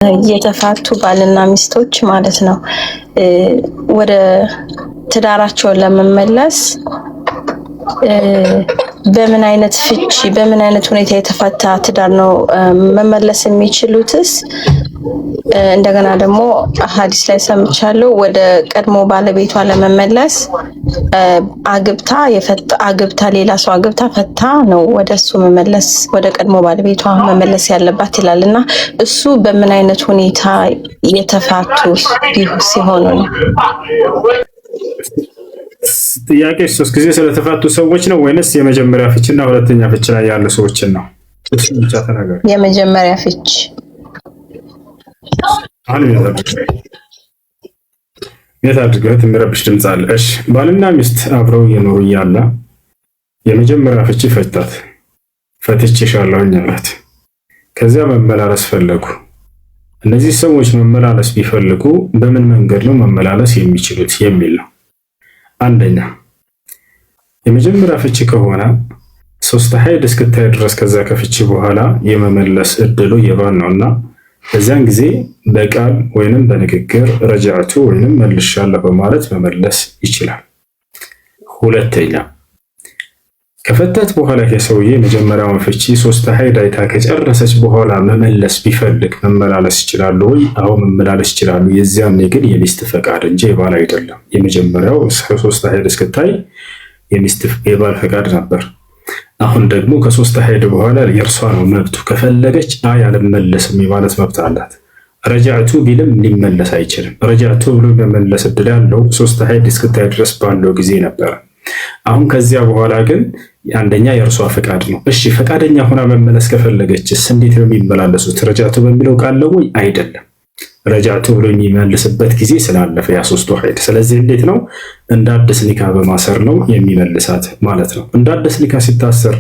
የተፋቱ ባልና ሚስቶች ማለት ነው ወደ ትዳራቸው ለመመለስ በምን አይነት ፍቺ በምን አይነት ሁኔታ የተፈታ ትዳር ነው መመለስ የሚችሉትስ? እንደገና ደግሞ ሐዲስ ላይ ሰምቻለሁ ወደ ቀድሞ ባለቤቷ ለመመለስ አግብታ ሌላ ሰው አግብታ ፈታ ነው ወደሱ መመለስ ወደ ቀድሞ ባለቤቷ መመለስ ያለባት ይላልና እሱ በምን አይነት ሁኔታ የተፋቱ ሲሆኑ ነው? ጥያቄ ሶስት ጊዜ ስለተፋቱ ሰዎች ነው ወይንስ የመጀመሪያ ፍችና ሁለተኛ ፍች ላይ ያሉ ሰዎችን ነው? እሱ ብቻ ተናገር። የመጀመሪያ ፍች የት አድርገህ የሚረብሽ ድምፅ አለ። እሺ ባልና ሚስት አብረው የኖሩ እያለ የመጀመሪያ ፍች ፈታት። ፈትቼሻለሁኝ አላት። ከዚያ መመላለስ ፈለጉ። እነዚህ ሰዎች መመላለስ ቢፈልጉ በምን መንገድ ነው መመላለስ የሚችሉት የሚል ነው። አንደኛ የመጀመሪያ ፍቺ ከሆነ 3 ሀይድ እስክታይ ድረስ ከዛ ከፍቺ በኋላ የመመለስ እድሉ የባል ነውና በዚያን ጊዜ በቃል ወይንም በንግግር ረጃዕቱ ወይንም መልሻለሁ በማለት መመለስ ይችላል። ሁለተኛ ከፈታት በኋላ የሰውዬ መጀመሪያውን ፍቺ 3 ሀይድ አይታ ከጨረሰች በኋላ መመለስ ቢፈልግ መመላለስ ይችላሉ ወይ? አዎ መመላለስ ይችላሉ። የዚያኔ ግን የሚስት ፈቃድ እንጂ የባል አይደለም። የመጀመሪያው 3 ሀይድ እስክታይ የባል ፈቃድ ነበር። አሁን ደግሞ ከ3 ሀይድ በኋላ የእርሷ ነው መብቱ። ከፈለገች አልመለስም የማለት መብት አላት። ረጃዕቱ ቢልም ሊመለስ አይችልም። ረጃዕቱ ብሎ መመለስ እድል ያለው 3 ሀይድ እስክታይ ድረስ ባለው ጊዜ ነበር። አሁን ከዚያ በኋላ ግን አንደኛ የእርሷ ፈቃድ ነው። እሺ ፈቃደኛ ሆና መመለስ ከፈለገችስ እንዴት ነው የሚመላለሱት? ረጃዕቱ በሚለው ቃል ነው ወይ? አይደለም። ረጃዕቱ ብሎ የሚመልስበት ጊዜ ስላለፈ ያ 3 ሀይድ። ስለዚህ እንዴት ነው? እንደ አዲስ ኒካ በማሰር ነው የሚመልሳት ማለት ነው። እንደ አዲስ ኒካ ሲታሰር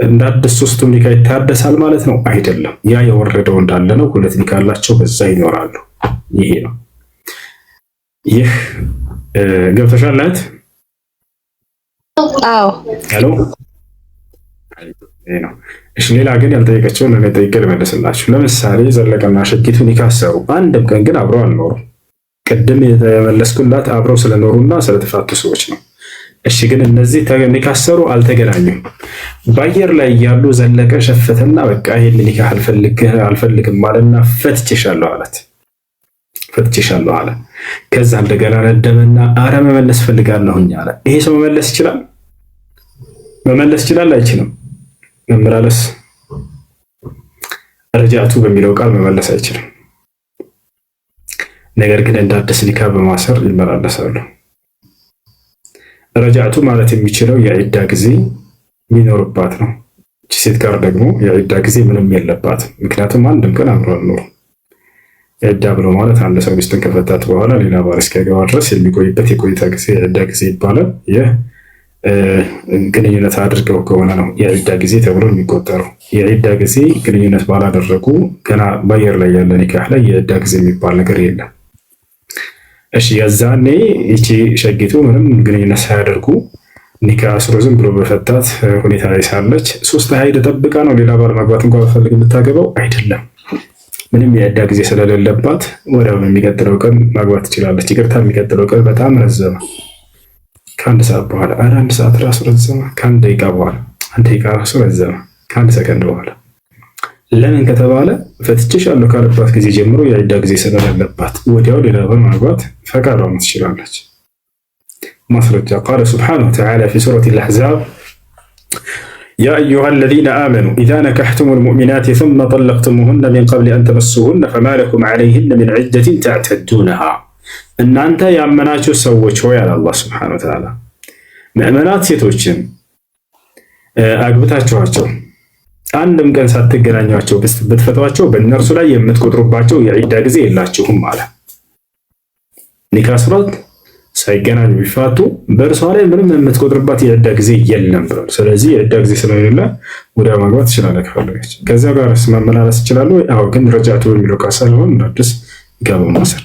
እንደ አዲስ 3ቱም ኒካ ይታደሳል ማለት ነው? አይደለም። ያ የወረደው እንዳለ ነው። 2 ኒካ አላቸው፣ በዛ ይኖራሉ። ይሄ ነው። ይህ ገብተሻል? አዎ ሄሎ ነው። እሺ ሌላ ግን ያልጠየቀችውን እኔ ጠይቄ ልመልስላችሁ። ለምሳሌ ዘለቀና ሸጊቱ ኒካ አሰሩ፣ አንድም ቀን ግን አብረው አልኖሩም። ቅድም የተመለስኩላት አብረው ስለኖሩና ስለተፋቱ ሰዎች ነው። እሺ ግን እነዚህ ኒካ አሰሩ፣ አልተገናኙም። በአየር ላይ እያሉ ዘለቀ ሸፈተና በቃ ይሄን ኒካ አልፈልግም ማለትና ፈትቼሻለሁ አላት። ፈትቼሻለሁ አለ። ከዛ እንደገና ረደመና አረ መመለስ ፈልጋለሁኝ አለ። ይሄ ሰው መመለስ ይችላል? መመለስ ይችላል? አይችልም። መመላለስ ረጃዕቱ በሚለው ቃል መመለስ አይችልም። ነገር ግን እንደ አዲስ ኒካ በማሰር ይመላለሳሉ። ረጃዕቱ ማለት የሚችለው የዒዳ ጊዜ የሚኖርባት ነው። እቺ ሴት ጋር ደግሞ የዒዳ ጊዜ ምንም የለባትም። ምክንያቱም አንድም ቀን አብረው አልኖሩም። ዒዳ ብሎ ማለት አንድ ሰው ሚስቱን ከፈታት በኋላ ሌላ ባል እስኪያገባ ድረስ የሚቆይበት የቆይታ ጊዜ የዒዳ ጊዜ ይባላል። ይህ ግንኙነት አድርገው ከሆነ ነው የዒዳ ጊዜ ተብሎ የሚቆጠረው። የዒዳ ጊዜ ግንኙነት ባላደረጉ ገና በአየር ላይ ያለ ኒካህ ላይ የዒዳ ጊዜ የሚባል ነገር የለም። እሺ የዛኔ ይቺ ሸጊቱ ምንም ግንኙነት ሳያደርጉ ኒካህ አስሮ ዝም ብሎ በፈታት ሁኔታ ላይ ሳለች 3 ሀይድ ጠብቃ ነው ሌላ ባል ማግባት እንኳን ፈልግ የምታገባው አይደለም። ምንም የዒዳ ጊዜ ስለሌለባት ወዲያው የሚቀጥለው ቀን ማግባት ትችላለች። ይቅርታ የሚቀጥለው ቀን በጣም ረዘመ፣ ከ1 ሰዓት በኋላ 1 ሰዓት ራሱ ረዘመ፣ ከ1 ደቂቃ በኋላ 1 ደቂቃ ራሱ ረዘመ፣ ከ1 ሰከንድ በኋላ። ለምን ከተባለ ፈትቼሻለሁ ካለባት ጊዜ ጀምሮ የዒዳ ጊዜ ስለሌለባት ወዲያው ሌላ ባል ማግባት ፈቃዷ ትችላለች። ማስረጃ ቃለ ሱብሓነሁ ወተዓላ ፊ ሱረቲል አሕዛብ يا أيها الذين آمنوا إذا نكحتم المؤمنات ثم طلقتموهن من قبل أن تمسوهن فما لكم عليهن من عدة تعتدونها إن أنت يا مناتو سوّتشو يا الله سبحانه وتعالى مؤمنات ሴቶችን አግብታችኋቸው አንድም ቀን ሳትገናኟቸው ብትፈቷቸው በእነርሱ ላይ የምትቆጥሩባቸው የዒዳ ጊዜ የላችሁም አለ። ኒካ አስሯት ሳይገናኙ ቢፋቱ በእርሷ ላይ ምንም የምትቆጥርባት የዒዳ ጊዜ የለም ብሏል። ስለዚህ የዒዳ ጊዜ ስለሌለ ወዲያ ማግባት ትችላለህ ከፈለገች። ከዚያ ጋር መመላለስ ይችላሉ። አዎ ግን ረጃዕቱ በሚለው ቃል ሳይሆን አዲስ ጋር በማሰር